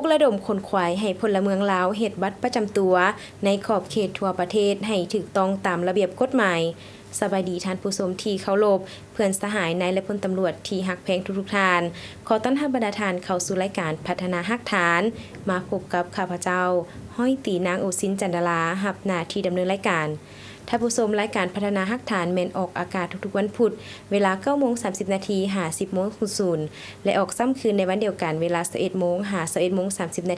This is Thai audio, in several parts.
กระดมคนควายให้พลเมืองลาวเฮ็ดบัตรประจำตัวในขอบเขตทั่วประเทศให้ถูกต้องตามระเบียบกฎหมายสบายดีท่านผู้ชมที่เคารพเพื่อนสหายนายและพลตำรวจที่ฮักแพงทุกท่านขอต้อนรับบรรดาท่านเข้าสู่รายการพัฒนาฮักฐานมาพบกับข้าพเจ้าห้อยตีนางโอซินจันดารารับหน้าที่ดำเนินรายการท่านผู้ชมรายการพัฒนาฮักฐานแม่นออกอากาศทุกๆวันพุธเวลา 9:30 น. หา 10:00 น. และออกซ้ำคืนในวันเดียวกันเวลา 11:00 น. หา 11:30 น.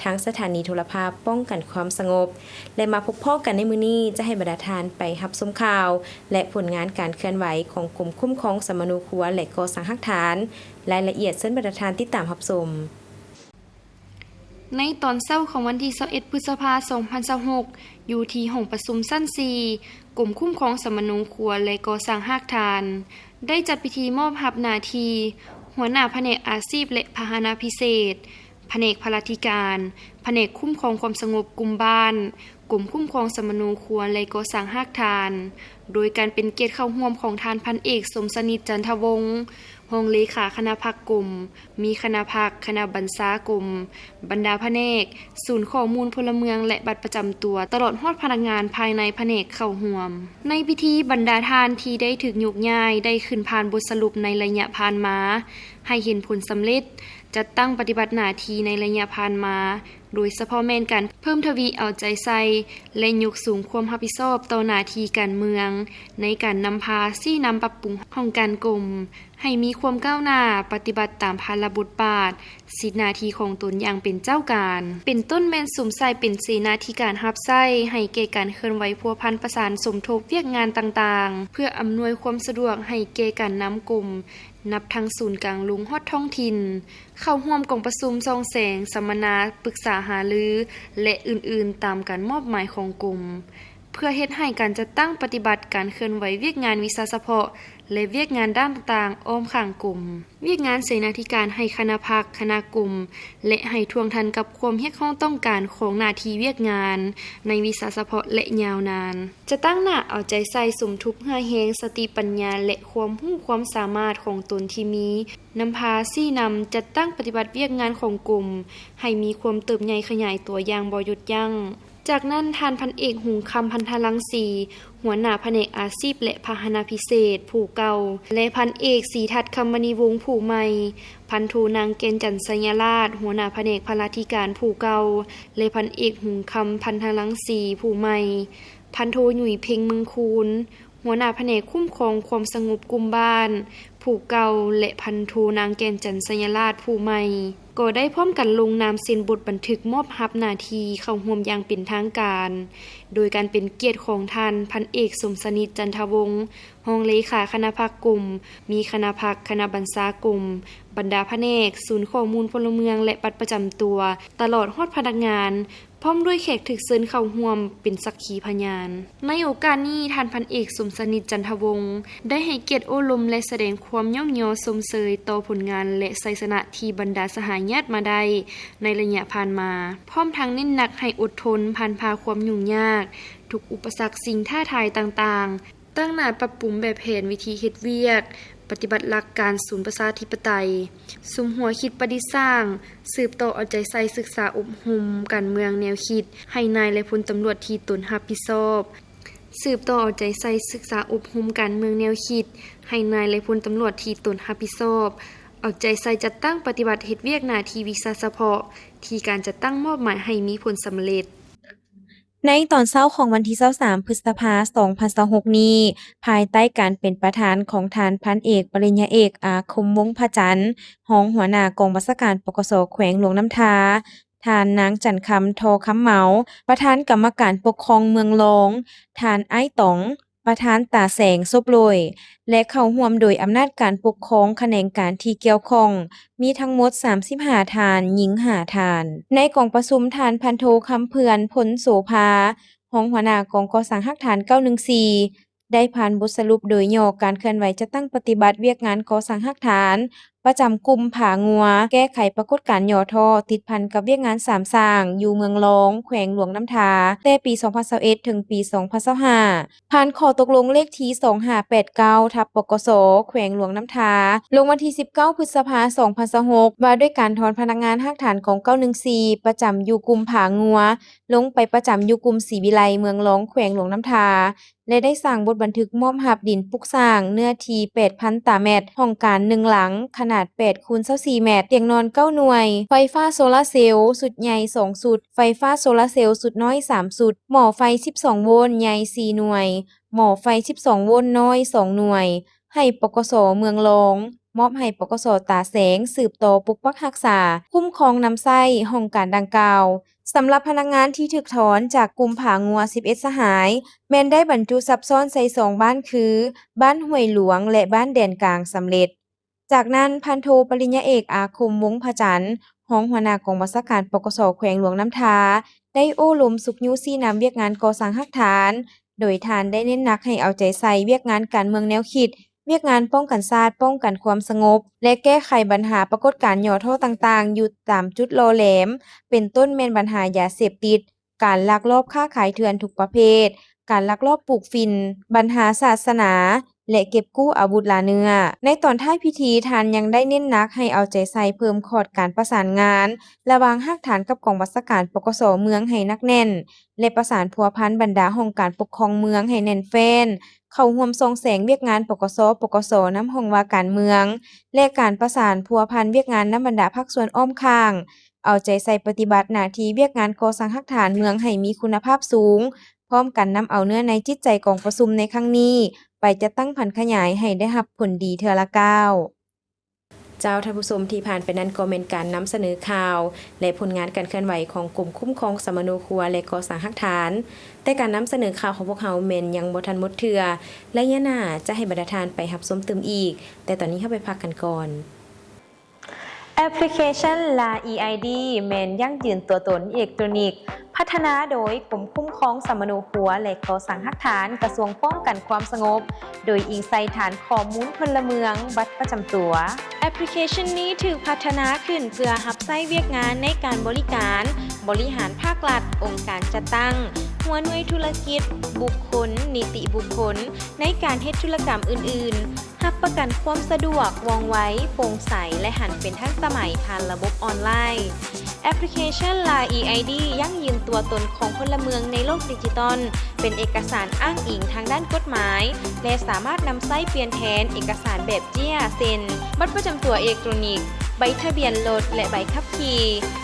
ทางสถานีโทรภาพป้องกันความสงบและมาพบพ่อกันในมื้อนี้จะให้บรรดาท่านไปรับชมข่าวและผลงานการเคลื่อนไหวของกลุ่มคุ้มครองสมนูครัวและก่อสร้างฮักฐานรายละเอียดเชิญบรรดาท่านติดตามรับชมในตอนเช้าของวันที่21 พฤษภาคม 2026 อยู่ที่ห้องประชุมชั้น 4 กรมคุ้มครองสมนูครัวและก่อสร้างฮักฐานได้จัดพิธีมอบรับหน้าที่หัวหน้าแผนกอาชีพและพาหนะพิเศษแผนกพลาธิการแผนกคุ้มครองความสงบกลุ่มบ้านกรมคุ้มครองสมนูครัวและก่อสร้างฮักฐานโดยการเป็นเกียรติเข้าร่วมของท่านพันเอกสมสนิทจันทวงศ์รองเลขาคณะพักกลุ่มมีคณะพักคณะบรรษากลุ่มบรรดาแผนกศูนย์ข้อมูลพลเมืองและบัตรประจำตัวตลอดฮอดพนักงานภายในแผนกเข้าร่วมในพิธีบรรดาทานที่ได้ถึกยกย้ายได้ขึ้นผ่านบทสรุปในระยะผ่านมาให้เห็นผลสำเร็จจัดตั้งปฏิบัติหน้าที่ในระยะผ่านมาโดยเฉพาะแม่นการเพิ่มทวีเอาใจใส่และยกสูงความรับผิดชอบต่อหน้าที่การเมืองในการนำพาซี่นำปรับปรุงห้องการกรมให้มีความก้าวหน้าปฏิบัติตามภาระบทบาทสิทธิหน้าที่ของตนอย่างเป็นเจ้าการเป็นต้นแม่นสุมใส่เป็นเสนาธิการรับใช้ให้แก่การเคลื่อนไหวพัวพันประสานสมทบเวียกงานต่างๆเพื่ออำนวยความสะดวกให้แก่การนำกลุ่มนับทั้งศูนย์กลางลุงฮอดท้องถิ่นเข้าร่วมกองประชุมซองแสงสัมมนาปรึกษาหารือและอื่นๆตามการมอบหมายของกลุ่มเพื่อเฮ็ดให้การจัดตั้งปฏิบัติการเคลื่อนไหวเวียกงานวิชาเฉพาะและเวียกงานด้านต่างๆอ้อมข้างกลุ่มเวียกงานเสนาธิการให้คณะพรรคคณะกลุ่มและให้ทวงทันกับความเรียกร้องต้องการของหน้าที่เวียกงานในวิชาเฉพาะและยาวนานจะตั้งหน้าเอาใจใส่สมทบเพื่อแฮงสติปัญญาและความรู้ความสามารถของตนที่มีนำพาซี่นำจัดตั้งปฏิบัติเวียกงานของกลุ่มให้มีความเติบใหญ่ขยายตัวอย่างบ่หยุดยั้งจากนั้นท่านพันเอกหุงคำพันธลังสีหัวหน้าแผนกอาชีพและพาหนะพิเศษผู้เก่าและพันเอกศรีทัศน์คำมณีวงศ์ผู้ใหม่พันโทนางเกณฑ์จันทร์สัญราชหัวหน้าแผนกพลาธิการผู้เก่าและพันเอกหุงคำพันธลังสีผู้ใหม่พันโทหนุ่ยเพ็งเมืองคูนหัวหน้าแผนกคุ้มครองความสงบกลุ่มบ้านผู้เก่าและพันโทนางแกนจันทร์สัญราชผู้ใหม่ก็ได้พร้อมกันลงนามเซ็นบทบันทึกมอบรับหน้าที่เข้าร่วมอย่างเป็นทางการโดยการเป็นเกียรติของท่านพันเอกสมสนิทจันทวงศ์รองเลขาคณะพรรคกลุ่มมีคณะพรรคคณะบรรษากลุ่มบรรดาแผนกศูนย์ข้อมูลพลเมืองและบัตรประจำตัวตลอดฮอดพนักงานพร้อมด้วยแขกถึกเชิญเข้าร่วมเป็นสักขีพยานในโอกาสนี้ท่านพันเอกสมสนิทจันทวงศ์ได้ให้เกียรติโอลมและแสดงความย่อมยอสมเสยต่อผลงานและชัยชนะที่บรรดาสหายญาติมาได้ในระยะผ่านมาพร้อมทั้งเน้นหนักให้อดทนผ่านพาความยุ่งยากทุกอุปสรรคสิ่งท้าทายต่างๆตั้งหน้าปรับปรุงแบบแผนวิธีเฮ็ดเวียกปฏิบัติหลักการศูนย์ประชาธิปไตยสุมหัวคิดประดิษฐ์สร้างสืบต่อเอาใจใส่ศึกษาอบรมการเมืองแนวคิดให้นายและพลตำรวจที่ตนรับผิดชอบสืบต่อเอาใจใส่ศึกษาอบรมการเมืองแนวคิดให้นายและพลตำรวจที่ตนรับผิดชอบเอาใจใส่จัดตั้งปฏิบัติเฮ็ดเวียกหน้าที่วิชาเฉพาะที่การจัดตั้งมอบหมายให้มีผลสำเร็จในตอนเช้าของวันที่23 พฤษภาคม 2026 นี้ภายใต้การเป็นประธานของท่านพันเอกปริญญาเอกอาคมวงศ์พระจันทร์รองหัวหน้ากองบัญชาการปกส.แขวงหลวงน้ำทาท่านนางจันคำ ทอคำเหมาประธานกรรมการปกครองเมืองรองท่านอ้ายต๋องประธานตาแสงซบโรยและเข้าร่วมโดยอำนาจการปกครองแขนงการที่เกี่ยวข้องมีทั้งหมด35ท่านหญิง5ท่านในกองประชุมท่านพันโทคำเพื่อนพลโสภารองหัวหน้ากองก่อสร้างฮักฐาน914ได้ผ่านบทสรุปโดยย่อการเคลื่อนไหวจะตั้งปฏิบัติเวียกงานก่อสร้างฮักฐาน ประจำกลุ่มผางัวแก้ไขปรากฏการณ์ย่อท้อติดพันกับเวียกงานสามสร้างอยู่เมืองรองแขวงหลวงน้ำทาแต่ปี 2021 ถึงปี 2025ผ่านข้อตกลงเลขที่ 2589 ทับปกส แขวงหลวงน้ำทาลงวันที่ 19 พฤษภาคม 2026ว่าด้วยการถอนพนักงานภาคฐานของ 914 ประจำอยู่กลุ่มผางัวลงไปประจำอยู่กลุ่มศรีวิไลเมืองรองแขวงหลวงน้ำทาและได้สร้างบทบันทึกมอบหับดินปลูกสร้างเนื้อที่ 8,000 ตารางเมตรห้องการ1หลังขนาด 8x24 เมตรเตียงนอน 9 หน่วย ไฟฟ้าโซลาร์เซลล์สุดใหญ่ 2 สุด ไฟฟ้าโซลาร์เซลล์สุดน้อย 3 สุด หม้อไฟ 12 โวลต์ใหญ่ 4 หน่วย หม้อไฟ 12 โวลต์น้อย 2 หน่วย ให้ปกส.เมืองรอง มอบให้ปกส.ตาแสงสืบต่อปกปักรักษาคุ้มครองนำไส้ห้องการดังกล่าวสำหรับพนักงานที่ถูกถอนจากกลุ่มผางัว 11 สหายแม้นได้บรรจุซับซ้อนใส่2บ้านคือบ้านห้วยหลวงและบ้านแดนกลางสำเร็จจากนั้นพันโทปริญญาเอกอาคมวงศ์พจันทร์รองหัวหน้ากองบัญชาการปกส.แขวงหลวงน้ำทาได้โอ้ลมสุขยุซี่นำเวียกงานก่อสร้างหักฐานโดยทานได้เน้นหนักให้เอาใจใส่เวียกงานการเมืองแนวคิดเวียกงานป้องกันชาติป้องกันความสงบและแก้ไขปัญหาปรากฏการณ์ย่อท้อต่างๆอยู่ตามจุดโลแหลมเป็นต้นแม่นปัญหายาเสพติดการลักลอบค้าขายเถื่อนทุกประเภทการลักลอบปลูกฝิ่นปัญหาศาสนาและเก็บกู้อาวุธลาเนื้อในตอนท้ายพิธีทานยังได้เน้นหนักให้เอาใจใส่เพิ่มขอดการประสานงานระหว่างภาคฐานกับกองบัญชาการปกส.เมืองให้หนักแน่นและประสานพัวพันบรรดาองค์การปกครองเมืองให้แน่นแฟ้นเข้าร่วมส่งแสงเวียกงานปกส.นำห้องว่าการเมืองและการประสานพัวพันเวียกงานนำบรรดาภาคส่วนอ้อมข้างเอาใจใส่ปฏิบัติหน้าที่เวียกงานก่อสร้างหักฐานเมืองให้มีคุณภาพสูงพร้อมกันนำเอาเนื้อในจิตใจกองประชุมในครั้งนี้ไปจะตั้งพันขยายให้ได้รับผลดีเทื่อละก้าวเจ้าท่านผู้ชมที่ผ่านไปนั้นก็เป็นการนำเสนอข่าวและผลงานการเคลื่อนไหวของกลุ่มคุ้มครองสมโนครัวและก่อสร้างหักฐานแต่การนำเสนอข่าวของพวกเฮาแม่นยังบ่ทันหมดเทื่อและยะหน้าจะให้บรรดาทานไปรับชมเติมอีกแต่ตอนนี้เข้าไปพักกันก่อนแอปพลิเคชัน LA EID แม่นยั่งยืนตัวตนอิเล็กทรอนิกส์พัฒนาโดยกรมคุ้มครองสมโนครัวและก่อสร้างหักฐานกระทรวงป้องกันความสงบโดยอิงใส่ฐานข้อมูลพลเมืองบัตรประจำตัวแอปพลิเคชันนี้ถูกพัฒนาขึ้นเพื่อรับใช้เวียกงานในการบริการบริหารภาครัฐองค์การจัดตั้งหัวหน่วยธุรกิจบุคคลนิติบุคคลในการเฮ็ดธุรกรรมอื่นๆรับประกันความสะดวกว่องไวโปร่งใสและหันเป็นทันสมัยผ่านระบบออนไลน์แอปพลิเคชัน LA EID ยั่งยืนตัวตนของพลเมืองในโลกดิจิตอลเป็นเอกสารอ้างอิงทางด้านกฎหมายและสามารถนำใช้เปลี่ยนแทนเอกสารแบบเจี้ยเซ็นบัตรประจำตัวอิเล็กทรอนิกส์ใบทะเบียนรถและใบขับขี่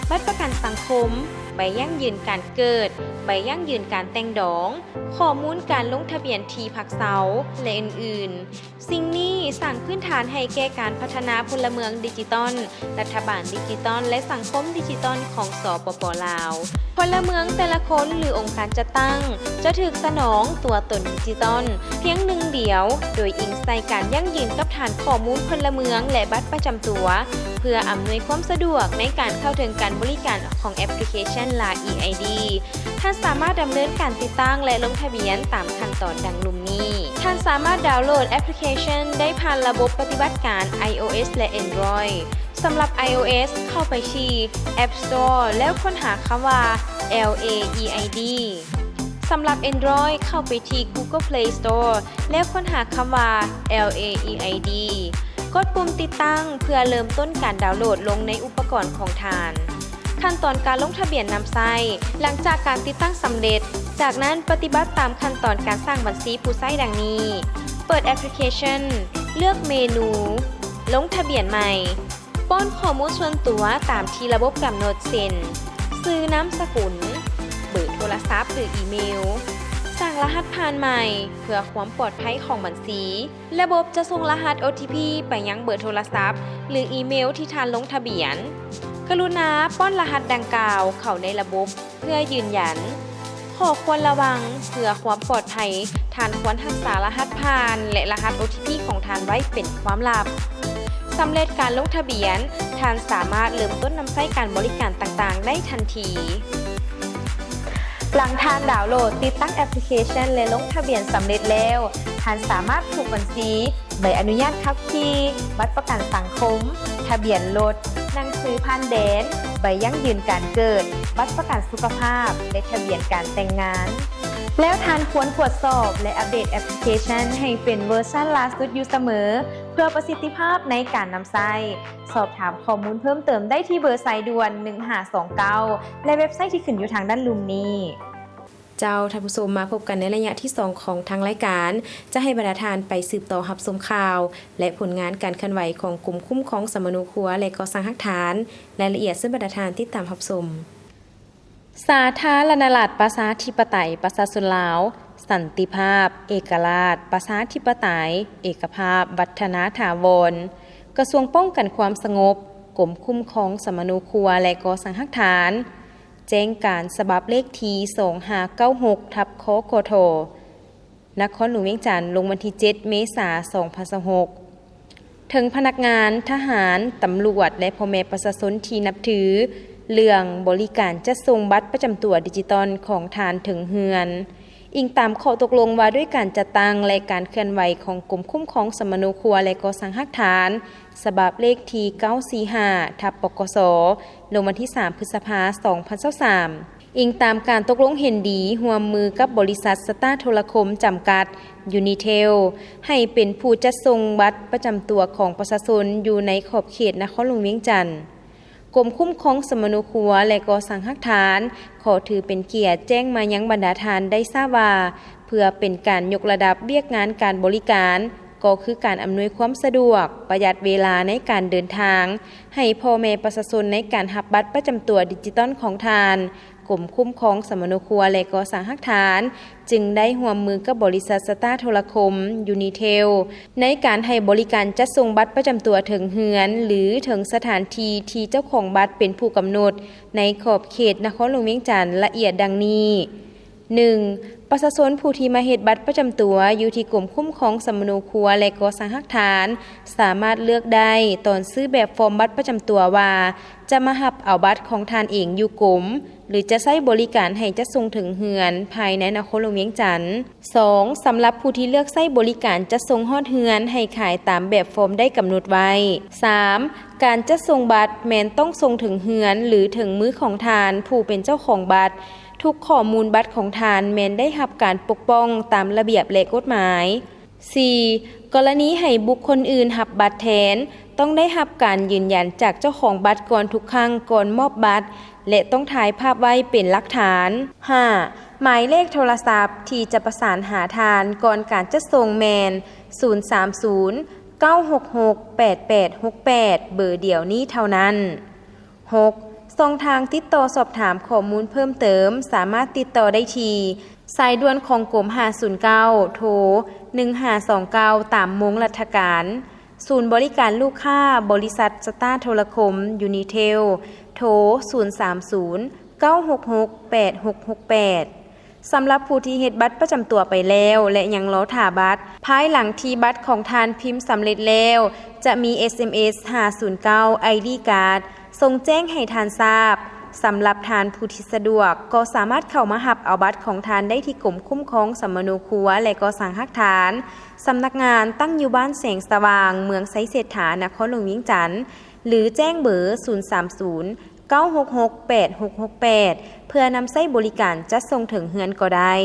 บัตรประกันสังคมใบยั่งยืนการเกิดใบยั่งยืนการแต่งดองข้อมูลการลงทะเบียนที่พักเสาและอื่นๆสิ่งนี้สร้างพื้นฐานให้แก่การพัฒนาพลเมืองดิจิตอลรัฐบาลดิจิตอลและสังคมดิจิตอลของสปป.ลาวพลเมืองแต่ละคนหรือองค์การจัดตั้งจะถูกสนองตัวตนดิจิตอลเพียงหนึ่งเดียวโดยอิงใส่การยั่งยืนกับฐานข้อมูลพลเมืองและบัตรประจำตัวเพื่ออำนวยความสะดวกในการเข้าถึงการบริการของแอปพลิเคชัน LA EID ท่านสามารถดำเนินการติดตั้งและลงทะเบียนตามขั้นตอนดังลุ่มนี้ท่านสามารถดาวน์โหลดแอปพลิเคชันได้ผ่านระบบปฏิบัติการ iOS และ Android สำหรับ iOS เข้าไปที่ App Store แล้วค้นหาคำว่า LA EID สำหรับ Android เข้าไปที่ Google Play Store แล้วค้นหาคำว่า LA EID กดปุ่มติดตั้งเพื่อเริ่มต้นการดาวน์โหลดลงในอุปกรณ์ของท่านขั้นตอนการลงทะเบียนนำไส้หลังจากการติดตั้งสำเร็จจากนั้นปฏิบัติตามขั้นตอนการสร้างบัญชีผู้ใช้ดังนี้เปิดแอปพลิเคชันเลือกเมนูลงทะเบียนใหม่ป้อนข้อมูลส่วนตัวตามที่ระบบกำหนดเช่นชื่อนามสกุลเบอร์โทรศัพท์หรืออีเมลสั่งรหัสผ่านใหม่เพื่อความปลอดภัยของบัญชีระบบจะส่งรหัส OTP ไปยังเบอร์โทรศัพท์หรืออีเมลที่ท่านลงทะเบียนกรุณาป้อนรหัสดังกล่าวเข้าในระบบเพื่อยืนยันข้อควรระวังเพื่อความปลอดภัยท่านควรรักษารหัสผ่านและรหัส OTP ของท่านไว้เป็นความลับสำเร็จการลงทะเบียนท่านสามารถเริ่มต้นนำใช้การบริการต่างๆได้ทันทีหลังท่านดาวน์โหลดติดตั้งแอปพลิเคชันและลงทะเบียนสำเร็จแล้วท่านสามารถผูกบัญชี ใบอนุญาตขับขี่บัตรประกันสังคมทะเบียนรถหนังสือผ่านแดนใบยั่งยืนการเกิดบัตรประกันสุขภาพและทะเบียนการแต่งงานแล้วท่านควรตรวจสอบและอัปเดตแอปพลิเคชันให้เป็นเวอร์ชันล่าสุดอยู่เสมอเพื่อประสิทธิภาพในการนำใช้สอบถามข้อมูลเพิ่มเติมได้ที่เบอร์สายด่วน1529และเว็บไซต์ที่ขึ้นอยู่ทางด้านลุ่มนี้เจ้าท่านผู้ชมมาพบกันในระยะที่ 2 ของทางรายการจะให้บรรดาทานไปสืบต่อรับชมข่าวและผลงานการเคลื่อนไหวของกลุ่มคุ้มครองสมนุครัวและก่อสร้างหลักฐานรายละเอียดซึ่งบรรดาทานที่ตามรับชมสาธารณรัฐประชาธิปไตยประชาชนลาวสันติภาพเอกราชประชาธิปไตยเอกภาพวัฒนถาวรกระทรวงป้องกันความสงบกรมคุ้มครองสมนุครัวและก่อสร้างหลักฐานแจ้งการฉบับเลขที่2596/คกท.นครหลวงเวียงจันทร์ลงวันที่7เมษายน2026ถึงพนักงานทหารตำรวจและพ่อแม่ประชาชนที่นับถือเรื่องบริการจัดส่งบัตรประจำตัวดิจิตอลของทานถึงเฮือนอิงตามข้อตกลงว่าด้วยการจัดตั้งและการเคลื่อนไหวของกรมคุ้มครองสมนุครัวและก่อสร้างหลักฐานฉบับเลขที่945/ปกส.ลงวันที่3พฤษภาคม2023อิงตามการตกลงเห็นดีร่วมมือกับบริษัทสตาร์โทรคมจำกัดยูนิเทลให้เป็นผู้จัดส่งบัตรประจำตัวของประชาชนอยู่ในขอบเขตนครหลวงเวียงจันทร์กรมคุ้มครองสมนุครัวและก่อสร้างหลักฐานขอถือเป็นเกียรติแจ้งมายังบรรดาทานได้ทราบว่าเพื่อเป็นการยกระดับเวียกงานการบริการก็คือการอำนวยความสะดวกประหยัดเวลาในการเดินทางให้พ่อแม่ประชาชนในการรับบัตรประจำตัวดิจิตอลของทานกรมคุ้มครองสมนุครัวและก่อสร้างหลักฐานจึงได้ร่วมมือกับบริษัทสตาร์โทรคมยูนิเทลในการให้บริการจัดส่งบัตรประจำตัวถึงเฮือนหรือถึงสถานที่ที่เจ้าของบัตรเป็นผู้กำหนดในขอบเขตนครหลวงเวียงจันทร์ละเอียดดังนี้ 1. ประชาชนผู้ที่มาเฮ็ดบัตรประจำตัวอยู่ที่กรมคุ้มครองสมนุครัวและก่อสร้างหลักฐานสามารถเลือกได้ตอนซื้อแบบฟอร์มบัตรประจำตัวว่าจะมารับเอาบัตรของทานเองอยู่กรมหรือจะใช้บริการให้จัดส่งถึงเฮือนภายในนครหลวงเวียงจันทร์ 2. สำหรับผู้ที่เลือกใช้บริการจัดส่งฮอดเฮือนให้ขายตามแบบฟอร์มได้กำหนดไว้ 3. การจัดส่งบัตรแม้นต้องส่งถึงเฮือนหรือถึงมือของทานผู้เป็นเจ้าของบัตรทุกข้อมูลบัตรของทานแม้นได้รับการปกป้องตามระเบียบและกฎหมาย 4. กรณีให้บุคคลอื่นรับบัตรแทนต้องได้รับการยืนยันจากเจ้าของบัตรก่อนทุกครั้งก่อนมอบบัตรและต้องถ่ายภาพไว้เป็นหลักฐาน 5. หมายเลขโทรศัพท์ที่จะประสานหาทานก่อนการจัดส่งแมน030-966-8868 เบอร์เดียวนี้เท่านั้น 6. ช่องทางติดต่อสอบถามข้อมูลเพิ่มเติมสามารถติดต่อได้ที่สายด่วนของกรม509โทร1529ตามมงราชการศูนย์บริการลูกค้าบริษัทสตาร์โทรคมยูนิเทลโทร030-966-8668สำหรับผู้ที่เฮ็ดบัตรประจำตัวไปแล้วและยังรอถ่าบัตรภายหลังที่บัตรของทานพิมพ์สำเร็จแล้วจะมี SMS 509 ID Card ส่งแจ้งให้ทานทราบสำหรับทานผู้ที่สะดวกก็สามารถเข้ามารับเอาบัตรของทานได้ที่กรมคุ้มครองสมนุครัวและก่อสร้างหลักฐานสำนักงานตั้งอยู่บ้านแสงสว่างเมืองไสเศรษฐานครหลวงเวียงจันทร์หรือแจ้งเบอร์030-966-8668เพื่อนำใช้บริการจัดส่งถึงเฮือนก็ได้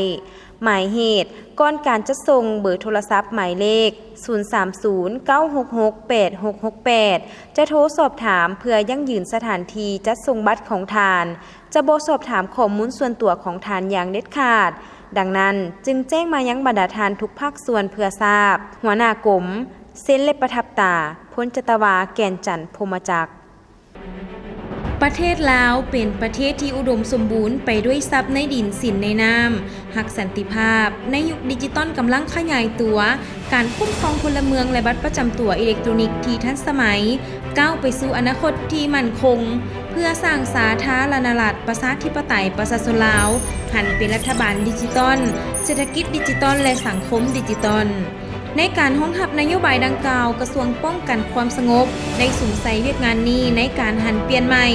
หมายเหตุก่อนการจัดส่งเบอร์โทรศัพท์หมายเลข030-966-8668จะโทรสอบถามเพื่อยั่งยืนสถานที่จัดส่งบัตรของทานจะบ่สอบถามข้อมูลส่วนตัวของทานอย่างเด็ดขาดดังนั้นจึงแจ้งมายังบรรดาทานทุกภาคส่วนเพื่อทราบหัวหน้ากรมเซ็นเล็บประทับตาพ้นจตวาแก่นจันทร์พรหมจักรประเทศลาวเป็นประเทศที่อุดมสมบูรณ์ไปด้วยทรัพย์ในดินสินในน้ำหักสันติภาพในยุคดิจิตอลกำลังขยายตัวการคุ้มครองพลเมืองและบัตรประจำตัวอิเล็กทรอนิกส์ที่ทันสมัยก้าวไปสู่อนาคตที่มั่นคงเพื่อสร้างสาธารณรัฐประชาธิปไตยประชาชนลาวหันเป็นรัฐบาลดิจิตอลเศรษฐกิจดิจิตอลและสังคมดิจิตอล ในการห้องหับนโยบายดังกล่าวกระทรวงป้องกันความสงบได้สุ่มใส่เวียกงานนี้ในการหันเปลี่ยนใหม่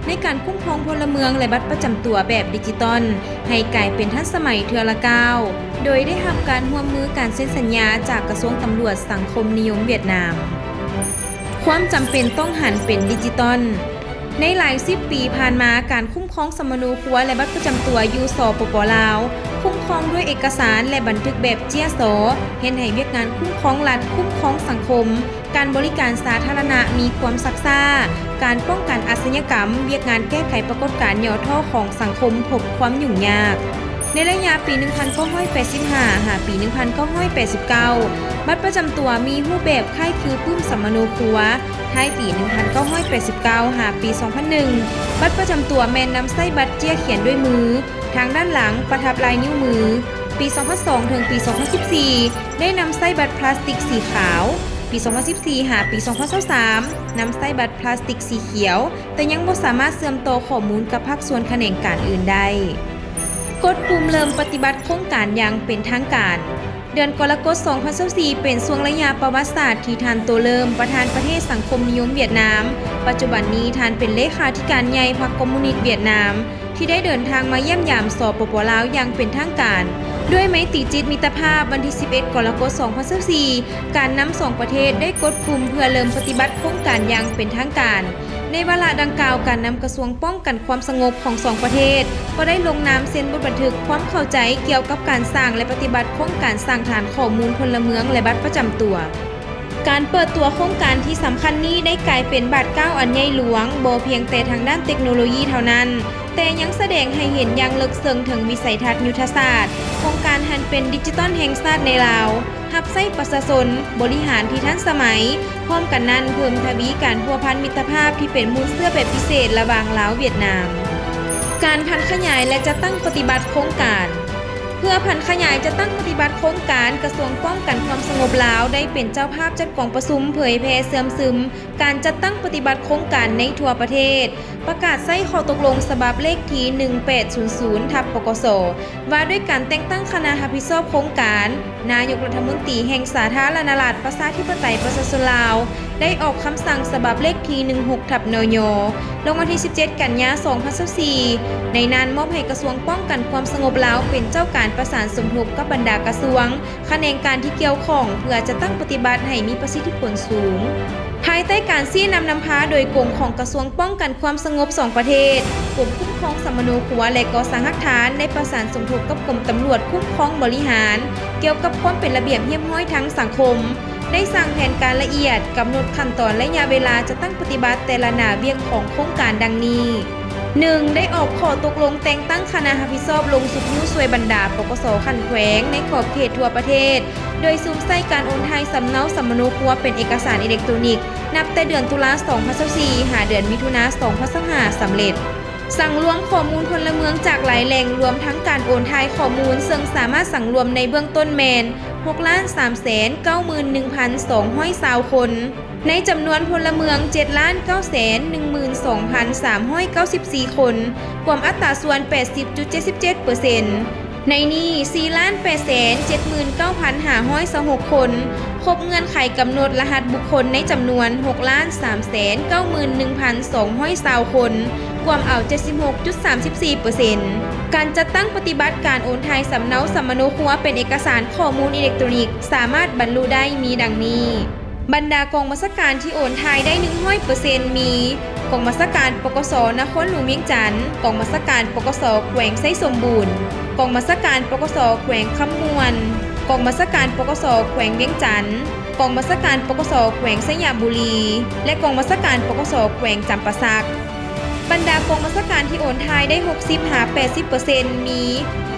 ในการคุ้มครองพลเมืองและบัตรประจำตัวแบบดิจิตอลให้กลายเป็นทันสมัยเทื่อละก้าวโดยได้รับการร่วมมือการเซ็นสัญญาจากกระทรวงตำรวจสังคมนิยมเวียดนามความจำเป็นต้องหันเป็นดิจิตอลในหลาย10 ปีผ่านมาการคุ้มครองสมนูครัวและบัตรประจำตัวอยู่สปป.ลาวคุ้มครองด้วยเอกสารและบันทึกแบบเจียสเห็นให้เวียกงานคุ้มครองรัฐคุ้มครองสังคมการบริการสาธารณะมีความซักซ่าการป้องกันอาชญากรรมเวียกงานแก้ไขปรากฏการณ์ย่อท่อของสังคมพบความยุ่งยากในระยะปี 1985 หาปี 1989 บัตรประจำตัวมีรูปแบบคล้ายคือปึ้มสมนูครัวท้ายปี 1989 หาปี 2001 บัตรประจำตัวแมนนำไส้บัตรเจี้ยเขียนด้วยมือทางด้านหลังประทับลายนิ้วมือปี 2002 ถึงปี 2014 ได้นำไส้บัตรพลาสติกสีขาวปี 2014 หาปี 2023 นำไส้บัตรพลาสติกสีเขียวแต่ยังบ่สามารถเชื่อมต่อข้อมูลกับภาคส่วนแขนงการอื่นได้กดปุ่มเริ่มปฏิบัติโครงการอย่างเป็นทางการเดือนกรกฎาคม 2024 เป็นช่วงระยะประวัติศาสตร์ที่ท่านโตเริ่มประธานประเทศสังคมนิยมเวียดนามปัจจุบันนี้ท่านเป็นเลขาธิการใหญ่พรรคคอมมิวนิสต์เวียดนามที่ได้เดินทางมาเยี่ยมยามสปป.ลาวอย่างเป็นทางการด้วยไมตรีจิตมิตรภาพวันที่ 11 กรกฎาคม 2024 การนำ2ประเทศได้กดปุ่มเพื่อเริ่มปฏิบัติโครงการอย่างเป็นทางการในวาระดังกล่าวการนำกระทรวงป้องกันความสงบของ2ประเทศก็ได้ลงนามเซ็นบทบันทึกความเข้าใจเกี่ยวกับการสร้างและปฏิบัติโครงการสร้างฐานข้อมูลพลเมืองและบัตรประจำตัวการเปิดตัวโครงการที่สำคัญนี้ได้กลายเป็นบาท9อันใหญ่หลวงบ่เพียงแต่ทางด้านเทคโนโลยีเท่านั้นแต่ยังแสดงให้เห็นอย่างลึกซึ้งถึงวิสัยทัศน์ยุทธศาสตร์ของการหันเป็นดิจิตอลแห่งชาติในลาวรับใช้ประชาชนบริหารที่ทันสมัยพร้อมกันนั้นเพิ่มทวีการพัวพันมิตรภาพที่เป็นมูลเสื้อแบบพิเศษระหว่างลาวเวียดนามการพันขยายและจะตั้งปฏิบัติโครงการเพื่อพันขยายจะตั้งปฏิบัติโครงการกระทรวงป้องกันความสงบลาวได้เป็นเจ้าภาพจัดกองประชุมเผยแพร่เสื่อมซึมการจัดตั้งปฏิบัติโครงการในทั่วประเทศประกาศใช้ข้อตกลงฉบับเลขที่ 1800/ปกส.ว่าด้วยการแต่งตั้งคณะรับผิดชอบโครงการนายกรัฐมนตรีแห่งสาธารณรัฐประชาธิปไตยประชาชนลาวได้ออกคำสั่งฉบับเลขที่ 16/นย.ลงวันที่ 17 กันยายน 2024 ในนั้นมอบให้กระทรวงป้องกันความสงบลาวเป็นเจ้าการประสานสมทบกับบรรดากระทรวงแขนงการที่เกี่ยวข้องเพื่อจะตั้งปฏิบัติให้มีประสิทธิผลสูงภายใต้การชี้นำพาโดยกรมของกระทรวงป้องกันความสงบ2ประเทศกรมคุ้มครองสมนูครัวและก่อสร้างหลักฐานได้ประสานสมทบกับกรมตำรวจคุ้มครองบริหารเกี่ยวกับความเป็นระเบียบเรียบร้อยทั้งสังคมได้สร้างแผนการละเอียดกำหนดขั้นตอนและระยะเวลาจะตั้งปฏิบัติแต่ละหน้าเวียกของโครงการดังนี้ 1. ได้ออกข้อตกลงแต่งตั้งคณะรับผิดชอบลงสุขยุช่วยบรรดาปกส.ขันแขวงในขอบเขตทั่วประเทศโดยซุ่มใส่การโอนไทยสำเนาสมนูครัวเป็นเอกสารอิเล็กทรอนิกส์นับแต่เดือนตุลาคม 2024 หาเดือนมิถุนายน 2025 สำเร็จสั่งรวมข้อมูลพลเมืองจากหลายแหล่งรวมทั้งการโอนไทยข้อมูลซึ่งสามารถสั่งรวมในเบื้องต้นแมน 6,391,220 คนในจำนวนพลเมือง 7,912,394 คนรวมอัตราส่วน 80.77% ในนี้ 4,879,526 คนครบเงื่อนไขกำหนดรหัสบุคคลในจำนวน 6,391,220 คนรวมเอา 76.34% การจัดตั้งปฏิบัติการโอนไทยสำเนาสมนูครัวเป็นเอกสารข้อมูลอิเล็กทรอนิกส์สามารถบรรลุได้มีดังนี้บรรดากองบัญชาการที่โอนไทยได้ 100% มีกองบัญชาการปกส.นครหลวงเวียงจันทน์กองบัญชาการปกส.แขวงไซสมบูรณ์กองบัญชาการปกส.แขวงคำมวนกองบัญชาการปกส.แขวงเวียงจันทน์กองบัญชาการปกส.แขวงสยามบุรีและกองบัญชาการปกส.แขวงจำปาสักบรรดากองบัญชาการที่โอนไทยได้ 60-80% มี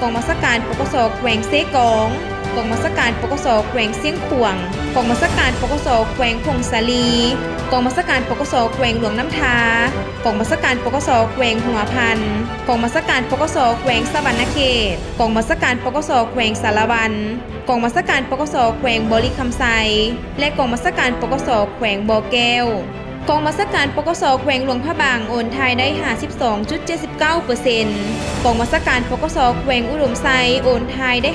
กองบัญชาการปกส.แขวงเซกองกองบัญชาการปกส.แขวงเสียงขวงกองบัญชาการปกส.แขวงพงสาลีกองบัญชาการปกส.แขวงหลวงน้ำทากองบัญชาการปกส.แขวงหัวพันกองบัญชาการปกส.แขวงสะหวรรณเขตกองบัญชาการปกส.แขวงสารวันกองบัญชาการปกส.แขวงบริคำไซและกองบัญชาการปกส.แขวงบ่อแก้วกองบัญชาการปกส.แขวงหลวงพระบางโอนไทยได้ 52.79% กองบัญชาการปกส.แขวงอุดมไซโอนไทยได้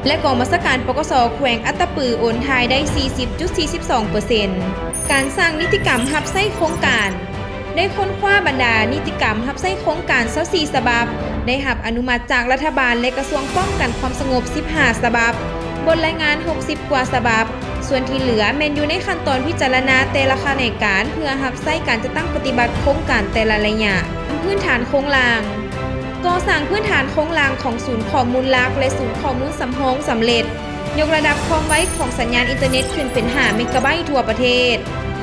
50.52% และกองบัญชาการปกส.แขวงอัตตปือโอนทายได้ 40.42% การสร้างนิติกรรมรับใช้โครงการได้ค้นคว้าบรรดานิติกรรมรับใช้โครงการ24ฉบับได้รับอนุมัติจากรัฐบาลและกระทรวงป้องกันความสงบ15ฉบับบนรายงาน60กว่าฉบับส่วนที่เหลือแม่นอยู่ในขั้นตอนพิจารณาแต่ละแขนงการเพื่อรับใช้การจัดตั้งปฏิบัติโครงการแต่ละระยะพื้นฐานโครงล่างก่อสร้างพื้นฐานโครงล่างของศูนย์ข้อมูลหลักและศูนย์ข้อมูลสำรองสำเร็จยกระดับความไวของสัญญาณอินเทอร์เน็ตขึ้นเป็น5 เมกะไบต์ทั่วประเทศ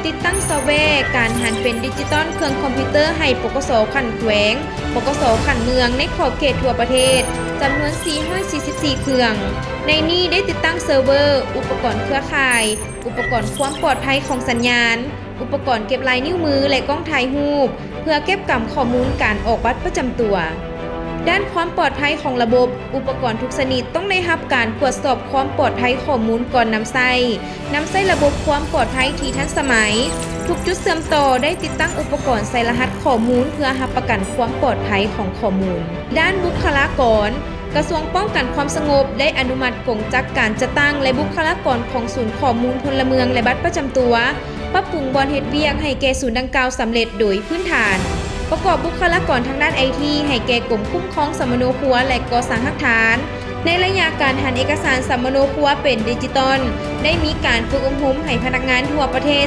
ติดตั้งซอฟต์แวร์การหันเป็นดิจิตอลเครื่องคอมพิวเตอร์ให้ปกส.ขันแขวงปกส.ขันเมืองในขอบเขตทั่วประเทศจำนวน444เครื่องในนี้ได้ติดตั้งเซิร์ฟเวอร์อุปกรณ์เครือข่ายอุปกรณ์ความปลอดภัยของสัญญาณอุปกรณ์เก็บลายนิ้วมือและกล้องถ่ายรูปเพื่อเก็บกำข้อมูลการออกบัตรประจำตัวด้านความปลอดภัยของระบบอุปกรณ์ทุกชนิดต้องได้รับการตรวจสอบความปลอดภัยข้อมูลก่อนนำใช้ระบบความปลอดภัยที่ทันสมัยทุกจุดเชื่อมต่อได้ติดตั้งอุปกรณ์ใส่รหัสข้อมูลเพื่อรับประกันความปลอดภัยของข้อมูลด้านบุคลากรกระทรวงป้องกันความสงบได้อนุมัติกงจักการจัดตั้งและบุคลากรของศูนย์ข้อมูลพลเมืองและบัตรประจำตัวปรับปรุงบอนเฮ็ดเวียกให้แก่ศูนย์ดังกล่าวสำเร็จโดยพื้นฐานประกอบบุคลากรทางด้าน IT ให้แก่กรมคุ้มครองสมโนครัวและก่อสร้างหลักฐานในระยะการหันเอกสารสมโนครัวเป็นดิจิตอลได้มีการฝึกอบรมให้พนักงานทั่วประเทศ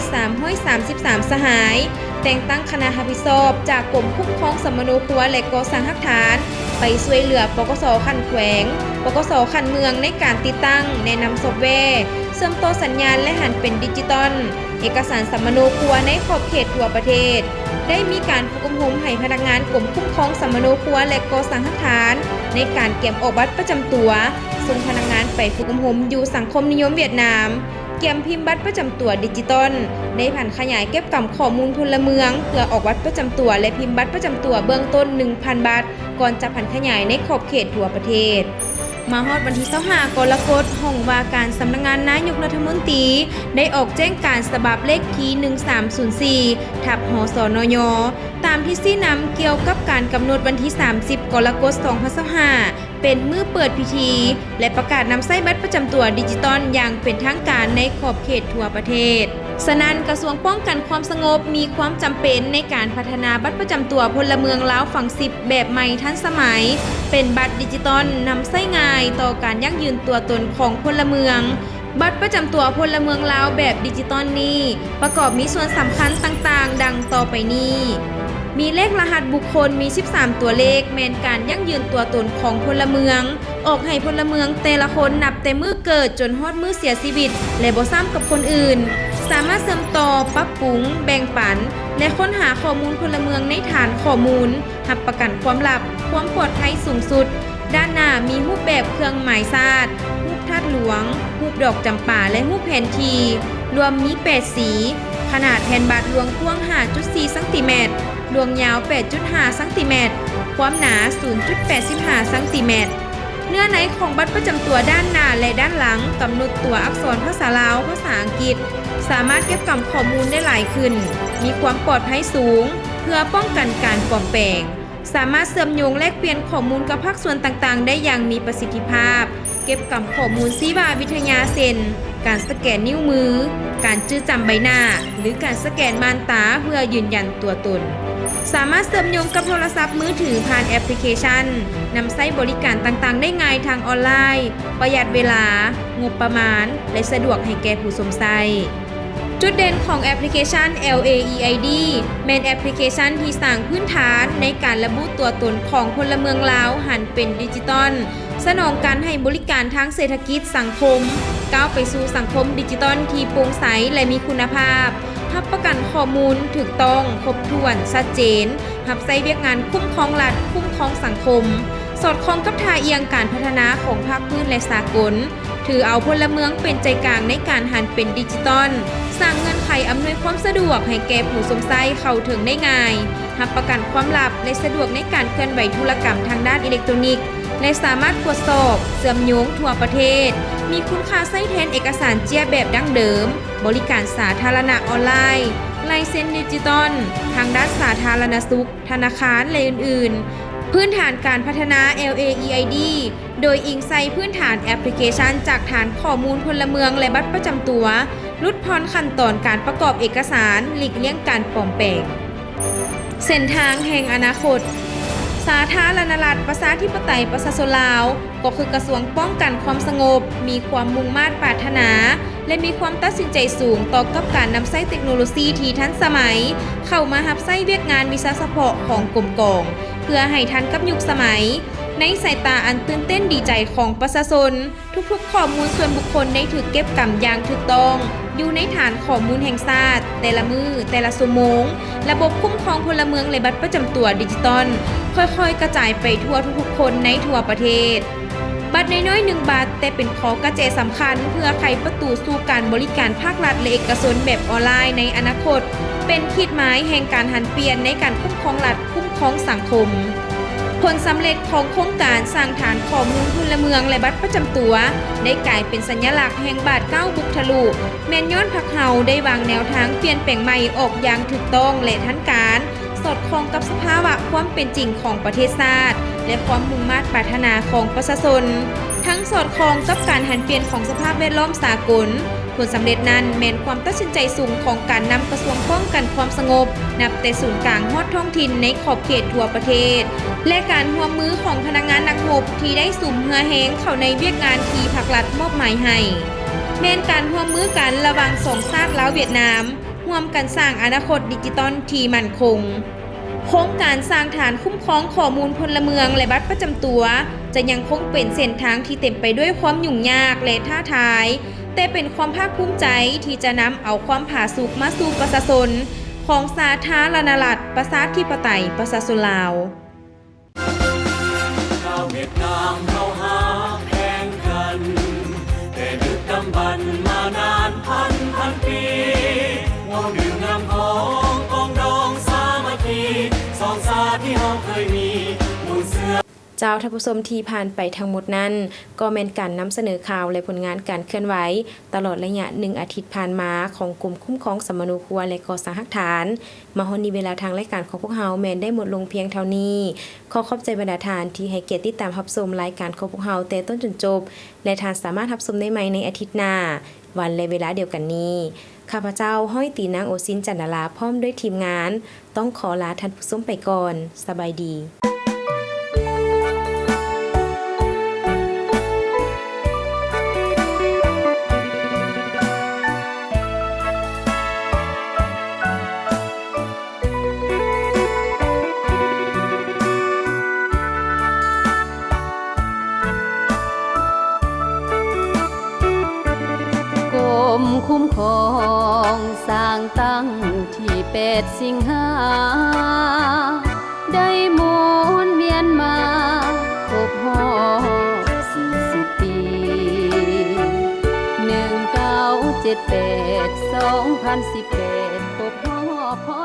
333สหายแต่งตั้งคณะรับผิดชอบจากกรมคุ้มครองสมโนครัวและก่อสร้างหลักฐานไปช่วยเหลือปกส.ขันแขวงปกส.ขันเมืองในการติดตั้งแนะนำซอฟต์แวร์เชื่อมต่อสัญญาณและหันเป็นดิจิตอลเอกสารสมโนครัวในขอบเขตทั่วประเทศได้มีการฝึกอบรมให้พนักงานกรมคุ้มครองสมโนครัวและก่อสร้างหลักฐานในการเก็บออกบัตรประจำตัวส่งพนักงานไปฝึกอบรมอยู่สังคมนิยมเวียดนามเก็บพิมพ์บัตรประจำตัวดิจิตอลได้ผ่านขยายเก็บกำข้อมูลพลเมืองเพื่อออกบัตรประจำตัวและพิมพ์บัตรประจำตัวเบื้องต้น 1,000 บาทก่อนจะผ่านขยายในขอบเขตทั่วประเทศมาฮอดวันที่25กรกฎาคมห้องว่าการสำนักงานนายกรัฐมนตรีได้ออกแจ้งการฉบับเลขที่1304/หสนยตามที่ชี้นำเกี่ยวกับการกำหนดวันที่30กรกฎาคม2025เป็นมื้อเปิดพิธีและประกาศนำใช้บัตรประจำตัวดิจิตอลอย่างเป็นทางการในขอบเขตทั่วประเทศฉะนั้นกระทรวงป้องกันความสงบมีความจำเป็นในการพัฒนาบัตรประจำตัวพลเมืองลาวฝั่ง10แบบใหม่ทันสมัยเป็นบัตรดิจิตอลนำใช้ง่ายต่อการยั่งยืนตัวตนของพลเมืองบัตรประจำตัวพลเมืองลาวแบบดิจิตอลนี้ประกอบมีส่วนสำคัญต่างๆดังต่อไปนี้มีเลขรหัสบุคคลมี13ตัวเลขแมนการยั่งยืนตัวตนของพลเมืองออกให้พลเมืองแต่ละคนนับแต่มื้อเกิดจนฮอดมื้อเสียชีวิตและบ่ซ้ำกับคนอื่นสามารถเสริมต่อปรับปรุงแบ่งปันและค้นหาข้อมูลพลเมืองในฐานข้อมูลรับประกันความลับความปลอดภัยสูงสุดด้านหน้ามีรูปแบบเครื่องหมายชาติรูปธาตุหลวงรูปดอกจำปาและรูปแผนที่รวมมี8สีขนาดแผ่นบัตรหลวงกว้าง 5.4 ซมดวงยาว 8.5 ซมความหนา 0.85 ซมเนื้อในของบัตรประจำตัวด้านหน้าและด้านหลังกำหนดตัวอักษรภาษาลาวภาษาอังกฤษสามารถเก็บกำข้อมูลได้หลายขึ้นมีความปลอดภัยสูงเพื่อป้องกันการปลอมแปลงสามารถเชื่อมโยงแลกเปลี่ยนข้อมูลกับภาคส่วนต่างๆได้อย่างมีประสิทธิภาพเก็บกำข้อมูลชีววิทยาเซนการสแกนนิ้วมือการจื้อจำใบหน้าหรือการสแกนม่านตาเพื่อยืนยันตัวตนสามารถเชื่อมโยงกับโทรศัพท์มือถือผ่านแอปพลิเคชันนำใช้บริการต่างๆได้ง่ายทางออนไลน์ประหยัดเวลางบประมาณและสะดวกให้แก่ผู้สวมใช้จุดเด่นของแอปพลิเคชัน LAEID เป็นแอปพลิเคชันที่สร้างพื้นฐานในการระบุตัวตนของพลเมืองลาวหันเป็นดิจิตอลสนองการให้บริการทางเศรษฐกิจสังคมก้าวไปสู่สังคมดิจิตอลที่โปร่งใสและมีคุณภาพรับประกันข้อมูลถูกต้องครบถ้วนชัดเจนรับใช้เวียกงานคุ้มครองรัฐคุ้มครองสังคมสอดคล้องกับท่าเอียงการพัฒนาของภาคพื้นและสากลถือเอาพลเมืองเป็นใจกลางในการหันเป็นดิจิตอลสร้างเงื่อนไขอำนวยความสะดวกให้แก่ผู้สวมใช้เข้าถึงได้ง่ายรับประกันความลับและสะดวกในการเคลื่อนไหวธุรกรรมทางด้านอิเล็กทรอนิกส์และสามารถตรวจสอบเชื่อมโยงทั่วประเทศมีคุณค่าใช้แทนเอกสารเจียแบบดั้งเดิมบริการสาธารณะออนไลน์ลายเซ็นดิจิตอลทางด้านสาธารณสุขธนาคารและอื่นๆ พื้นฐานการพัฒนา LAEID โดยอิงใส่พื้นฐานแอปพลิเคชันจากฐานข้อมูลพลเมืองและบัตรประจำตัวลดผ่อนขั้นตอนการประกอบเอกสารหลีกเลี่ยงการปลอมแปลงเส้นทางแห่งอนาคตสาธารณรัฐประชาธิปไตยประชาชนลาวก็คือกระทรวงป้องกันความสงบมีความมุ่งมั่นปรารถนาและมีความตัดสินใจสูงต่อกับการนำใช้เทคโนโลยีที่ทันสมัยเข้ามารับใช้เวียกงานวิชาเฉพาะของกรมกองเพื่อให้ทันกับยุคสมัยในสายตาอันตื่นเต้นดีใจของประชาชนทุกๆข้อมูลส่วนบุคคลได้ถูกเก็บกำอย่างถูกต้องอยู่ในฐานข้อมูลแห่งชาติแต่ละมือแต่ละชั่วโมงระบบคุ้มครองพลเมืองและบัตรประจำตัวดิจิตอลค่อยๆกระจายไปทั่วทุกๆคนในทั่วประเทศบัตรน้อยๆ1 บาทแต่เป็นข้อกระแจสำคัญเพื่อไขประตูสู่การบริการภาครัฐและเอกชนแบบออนไลน์ในอนาคตเป็นขีดหมายแห่งการหันเปลี่ยนในการคุ้มครองรัฐคุ้มครองสังคมผลสำเร็จของโครงการสร้างฐานข้อมูลพลเมืองและบัตรประจำตัวได้กลายเป็นสัญลักษณ์แห่งบาท9บุกทะลุแม่นย้อนพรรคเฮาได้วางแนวทางเปลี่ยนแปลงใหม่ออกอย่างถูกต้องและทันการสอดคล้องกับสภาวะความเป็นจริงของประเทศชาติและความมุ่งมั่นปรารถนาของประชาชนทั้งสอดคล้องกับการหันเปลี่ยนของสภาพแวดล้อมสากลผลสำเร็จนั้นแม้นความตัดสินใจสูงของการนำกระทรวงป้องกันความสงบนับแต่ศูนย์กลางฮอดท้องถิ่นในขอบเขตทั่วประเทศและการร่วมมือของพนักงานนักรบที่ได้สุ่มเหือแหงเข้าในเวียกงานที่ภาครัฐมอบหมายให้แม้นการร่วมมือกันระหว่างสองชาติลาวเวียดนามร่วมกันสร้างอนาคตดิจิตอลที่มั่นคงโครงการสร้างฐานคุ้มครองข้อมูลพลเมืองและบัตรประจำตัวจะยังคงเป็นเส้นทางที่เต็มไปด้วยความยุ่งยากและท้าทายแต่เป็นความภาคภูมิใจที่จะนำเอาความผาสุกมาสู่ประชาชนของสาธารณรัฐประชาธิปไตยประชาชนลาวชาวเวียดนามเขาหาแข่งกันแต่ดึกดำบรรพ์มานานพันปีวงดื่มน้ำของกองดองสามัคคีสองชาติที่เราเคยมีมูลเสือเจ้าท่านผู้ชมที่ผ่านไปทั้งหมดนั้นก็เป็นการนำเสนอข่าวและผลงานการเคลื่อนไหวตลอดระยะ1 อาทิตย์ผ่านมาของกลุ่มคุ้มครองสมนูครัวและก่อสร้างหลักฐานมาฮอดนี้เวลาทางรายการของพวกเฮาแม้นได้หมดลงเพียงเท่านี้ขอขอบใจบรรดาทานที่ให้เกียรติติดตามรับชมรายการของพวกเฮาแต่ต้นจนจบและทานสามารถรับชมได้ใหม่ในอาทิตย์หน้าวันและเวลาเดียวกันนี้ข้าพเจ้าห้อยตีนางโอซินจันดาราพร้อมด้วยทีมงานต้องขอลาท่านผู้ชมไปก่อนสบายดีคุ้มครองสร้างตั้งที่8 สิงหาได้หมุนเวียนมาครบรอบ40 ปี1978 2018ครบรอบพอ